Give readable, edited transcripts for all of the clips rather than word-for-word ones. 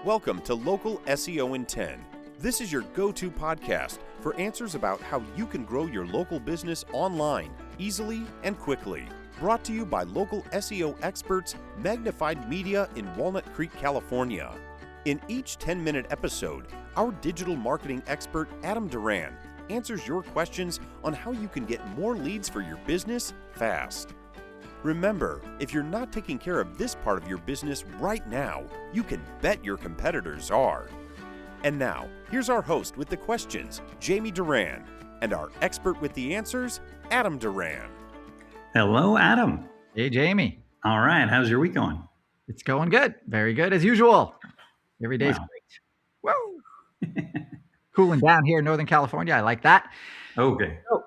Welcome to Local SEO in 10. This is your go-to podcast for answers about how you can grow your local business online, easily and quickly. Brought to you by local SEO experts, Magnified Media in Walnut Creek, California. In each 10-minute episode, our digital marketing expert, Adam Duran, answers your questions on how you can get more leads for your business fast. Remember, if you're not taking care of this part of your business right now, you can bet your competitors are. And now, here's our host with the questions, Jamie Duran, and our expert with the answers, Adam Duran. Hello, Adam. Hey, Jamie. All right. How's your week going? It's going good. Very good, as usual. Every day's great. Woo! Cooling down here in Northern California. I like that. Okay. So,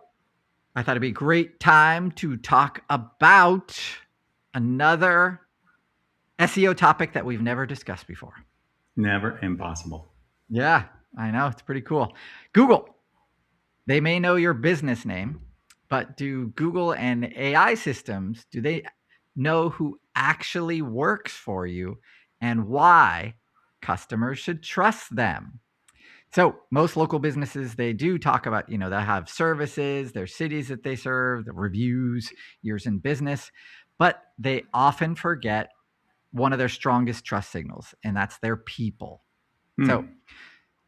I thought it'd be a great time to talk about another SEO topic that we've never discussed before. Never impossible. Yeah, I know. It's pretty cool. Google. They may know your business name, but do Google and AI systems, do they know who actually works for you and why customers should trust them? So most local businesses, they do talk about, they have services, their cities that they serve, the reviews, years in business, but they often forget one of their strongest trust signals, and that's their people. So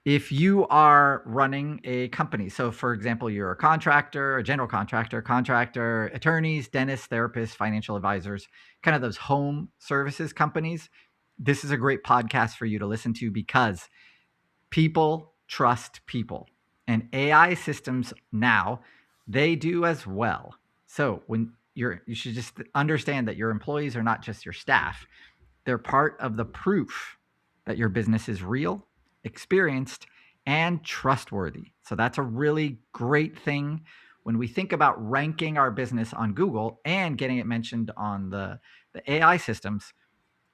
if you are running a company, so for example, you're a contractor, a general contractor, attorneys, dentists, therapists, financial advisors, kind of those home services companies, this is a great podcast for you to listen to because people trust people, and AI systems now, they do as well. So when you should just understand that your employees are not just your staff. They're part of the proof that your business is real, experienced, and trustworthy. So that's a really great thing when we think about ranking our business on Google and getting it mentioned on the AI systems.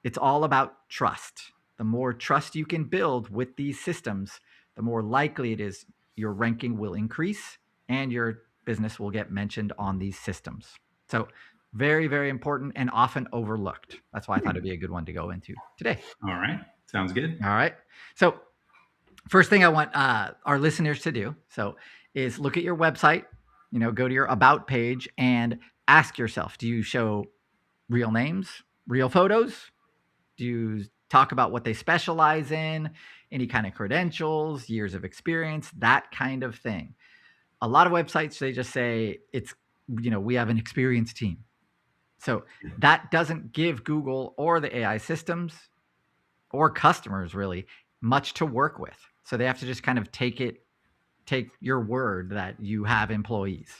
It's all about trust. The more trust you can build with these systems, the more likely it is your ranking will increase and your business will get mentioned on these systems. So very, very important and often overlooked. That's why I thought it'd be a good one to go into today. All right. Sounds good. All right. So first thing I want our listeners to do is look at your website, go to your about page and ask yourself, do you show real names, real photos? Do you talk about what they specialize in, any kind of credentials, years of experience, that kind of thing? A lot of websites, they just say we have an experienced team. So that doesn't give Google or the AI systems or customers really much to work with. So they have to just kind of take your word that you have employees.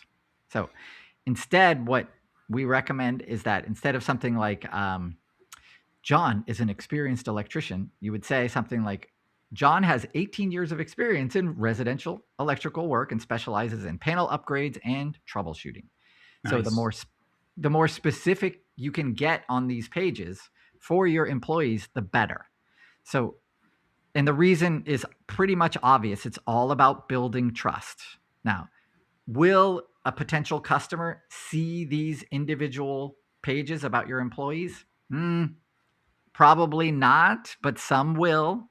So instead, what we recommend is that instead of something like, John is an experienced electrician, you would say something like, John has 18 years of experience in residential electrical work and specializes in panel upgrades and troubleshooting. Nice. So the more specific you can get on these pages for your employees, the better. So, and the reason is pretty much obvious. It's all about building trust. Now, will a potential customer see these individual pages about your employees? Probably not, but some will.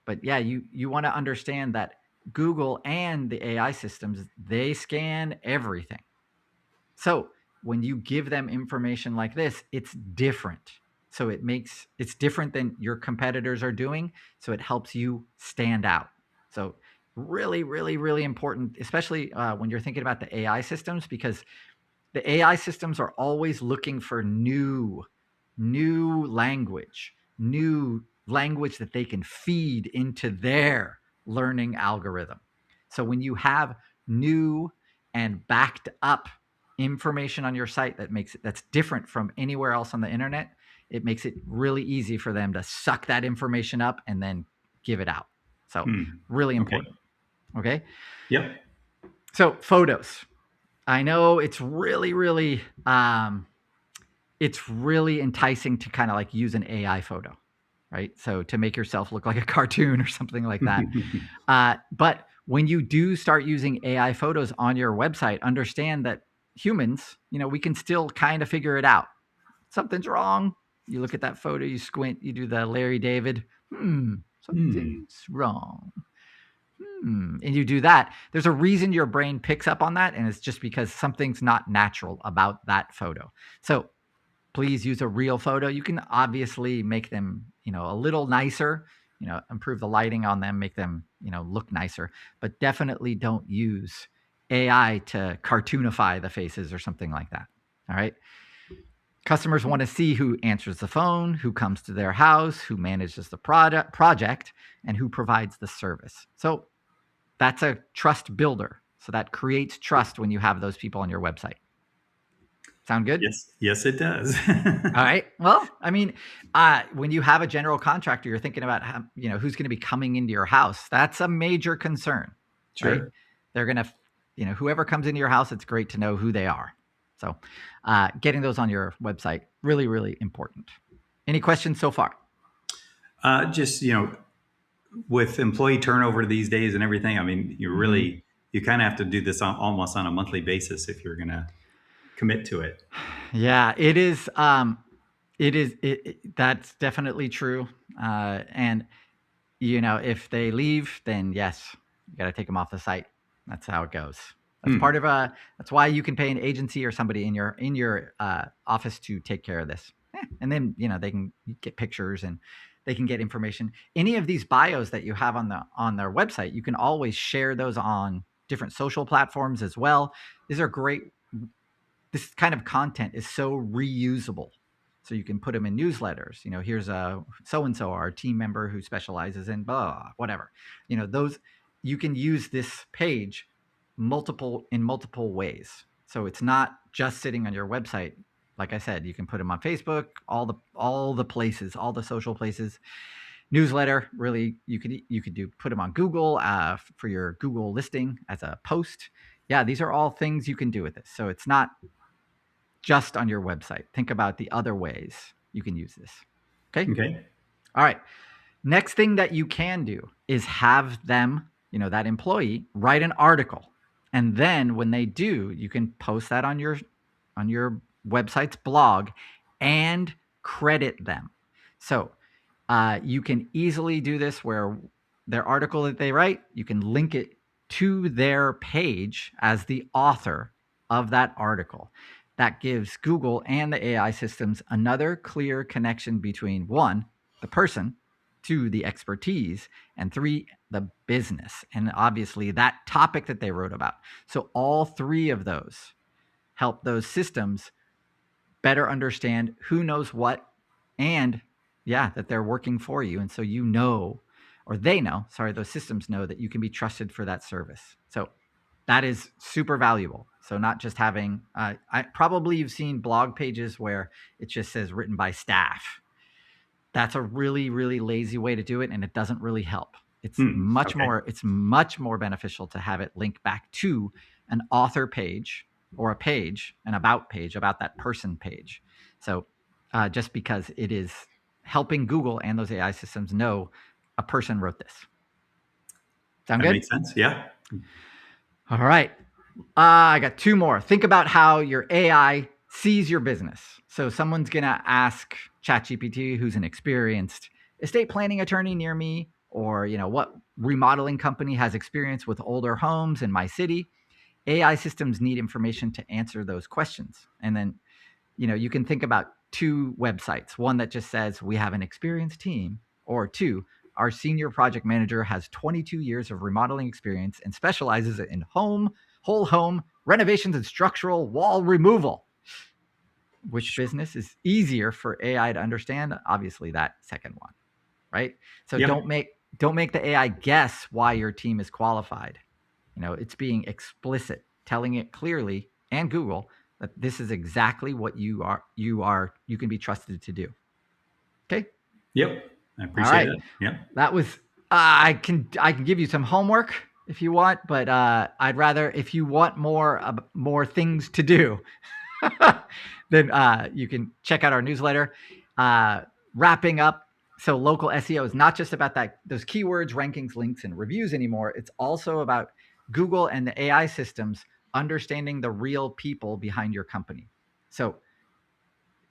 But yeah, you want to understand that Google and the AI systems, they scan everything. So when you give them information like this, it's different. So it's different than your competitors are doing. So it helps you stand out. So really, really, really important, especially when you're thinking about the AI systems, because the AI systems are always looking for new language that they can feed into their learning algorithm. So when you have new and backed up information on your site that's different from anywhere else on the internet, it makes it really easy for them to suck that information up and then give it out. So really important. Okay. Yep. So photos. I know it's really, really, enticing to kind of like use an AI photo, right? So to make yourself look like a cartoon or something like that. But when you do start using AI photos on your website, understand that humans, we can still kind of figure it out. Something's wrong. You look at that photo, you squint, you do the Larry David, Something's wrong. And you do that. There's a reason your brain picks up on that, and it's just because something's not natural about that photo. So please use a real photo. You can obviously make them, a little nicer, improve the lighting on them, make them, look nicer, but definitely don't use AI to cartoonify the faces or something like that. All right. Customers want to see who answers the phone, who comes to their house, who manages the project, and who provides the service. So that's a trust builder. So that creates trust when you have those people on your website. Sound good? Yes, it does. All right. Well, I mean, when you have a general contractor, you're thinking about how, who's going to be coming into your house. That's a major concern. Sure. Right? They're going to, whoever comes into your house, it's great to know who they are. So getting those on your website, really, really important. Any questions so far? Just, with employee turnover these days and everything, I mean, you kind of have to do this almost on a monthly basis if you're going to commit to it. Yeah, it is. That's definitely true. And if they leave, then yes, you got to take them off the site. That's how it goes. That's part of that's why you can pay an agency or somebody in your office to take care of this. And then, they can get pictures and they can get information. Any of these bios that you have on their website, you can always share those on different social platforms as well. These are great. This kind of content is so reusable. So you can put them in newsletters. Here's a so-and-so, our team member who specializes in blah, whatever. Those, you can use this page in multiple ways. So it's not just sitting on your website. Like I said, you can put them on Facebook, all the places, all the social places. Newsletter, really, you could put them on Google for your Google listing as a post. Yeah, these are all things you can do with this. So it's not just on your website. Think about the other ways you can use this. Okay. All right. Next thing that you can do is have them, that employee, write an article. And then when they do, you can post that on your website's blog and credit them. So you can easily do this where their article that they write, you can link it to their page as the author of that article. That gives Google and the AI systems another clear connection between 1, the person, 2, the expertise, and 3, the business, and obviously that topic that they wrote about. So all 3 of those help those systems better understand who knows what, and that they're working for you. And so those systems know that you can be trusted for that service. So that is super valuable. So not just having, you've seen blog pages where it just says written by staff. That's a really, really lazy way to do it, and it doesn't really help. It's much more beneficial to have it link back to an author page or an about page, about that person page. So just because it is helping Google and those AI systems know a person wrote this. Sound good? That makes sense. Yeah. All right. I got 2 more. Think about how your AI sees your business. So someone's going to ask ChatGPT, who's an experienced estate planning attorney near me, or, what remodeling company has experience with older homes in my city. AI systems need information to answer those questions. And then, you can think about 2 websites, one that just says we have an experienced team, or 2, our senior project manager has 22 years of remodeling experience and specializes in whole home renovations and structural wall removal. Which business is easier for AI to understand? Obviously, that second one, right? So don't make the AI guess why your team is qualified. It's being explicit, telling it clearly, and Google, that this is exactly what you can be trusted to do. Okay. Yep. I appreciate it. Yep. That was, I can give you some homework if you want, but I'd rather, if you want more things to do, then you can check out our newsletter. Wrapping up, so local SEO is not just about those keywords, rankings, links, and reviews anymore. It's also about Google and the AI systems understanding the real people behind your company. So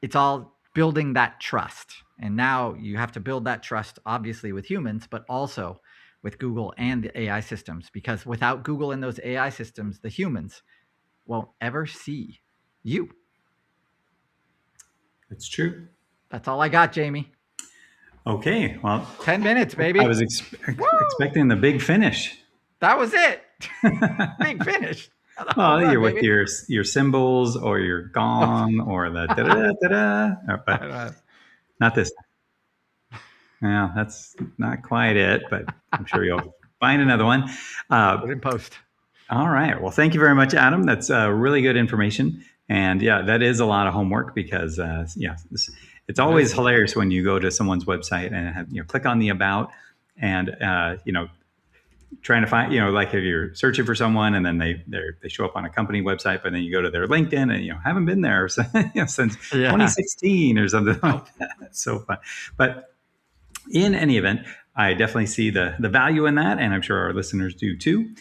it's all building that trust. And now you have to build that trust, obviously, with humans, but also with Google and the AI systems, because without Google and those AI systems, the humans won't ever see you. It's true. That's all I got, Jamie. Okay, well, 10 minutes, baby. I was expecting the big finish. That was it. Big finish. Well, you're with your cymbals or your gong or the da-da-da-da, but not this time. Yeah, that's not quite it, but I'm sure you'll find another one. Put in post. All right. Well, thank you very much, Adam. That's really good information. And yeah, that is a lot of homework because it's always hilarious when you go to someone's website and have, click on the about and trying to find, like if you're searching for someone and then they show up on a company website, but then you go to their LinkedIn and haven't been there since 2016 or something like that. That's so fun. But in any event, I definitely see the value in that, and I'm sure our listeners do too.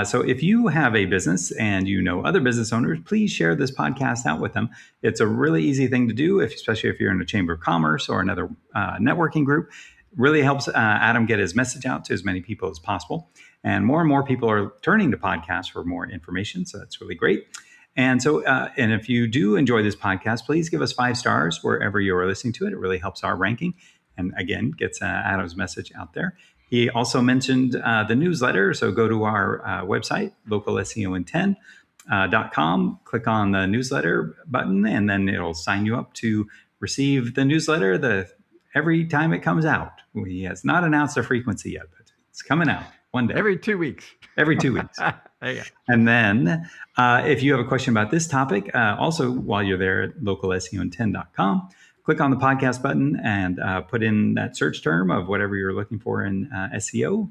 So if you have a business and you know other business owners, please share this podcast out with them. It's a really easy thing to do, especially if you're in a chamber of commerce or another networking group. Really helps Adam get his message out to as many people as possible. And more people are turning to podcasts for more information, so that's really great. And so, and if you do enjoy this podcast, please give us 5 stars wherever you are listening to it. It really helps our ranking. And again, gets Adam's message out there. He also mentioned the newsletter. So go to our website, localseoin10.com, click on the newsletter button, and then it'll sign you up to receive the newsletter every time it comes out. He has not announced a frequency yet, but it's coming out one day. Every 2 weeks. Every 2 weeks. There you go. And then if you have a question about this topic, also while you're there at localseoin10.com, click on the podcast button and put in that search term of whatever you're looking for in SEO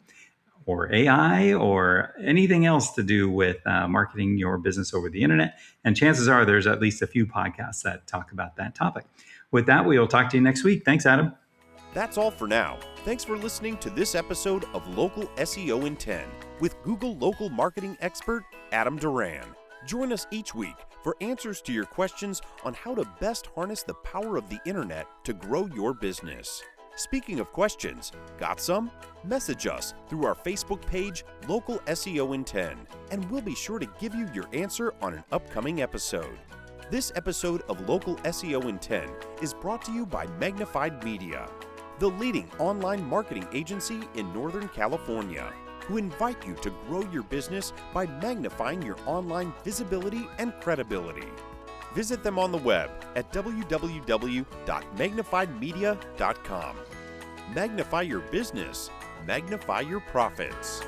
or AI or anything else to do with marketing your business over the internet. And chances are there's at least a few podcasts that talk about that topic. With that, we will talk to you next week. Thanks, Adam. That's all for now. Thanks for listening to this episode of Local SEO in 10 with Google local marketing expert Adam Duran. Join us each week for answers to your questions on how to best harness the power of the internet to grow your business. Speaking of questions, got some? Message us through our Facebook page, Local SEO in 10, and we'll be sure to give you your answer on an upcoming episode. This episode of Local SEO in 10 is brought to you by Magnified Media, the leading online marketing agency in Northern California, who invite you to grow your business by magnifying your online visibility and credibility. Visit them on the web at www.magnifiedmedia.com. Magnify your business, magnify your profits.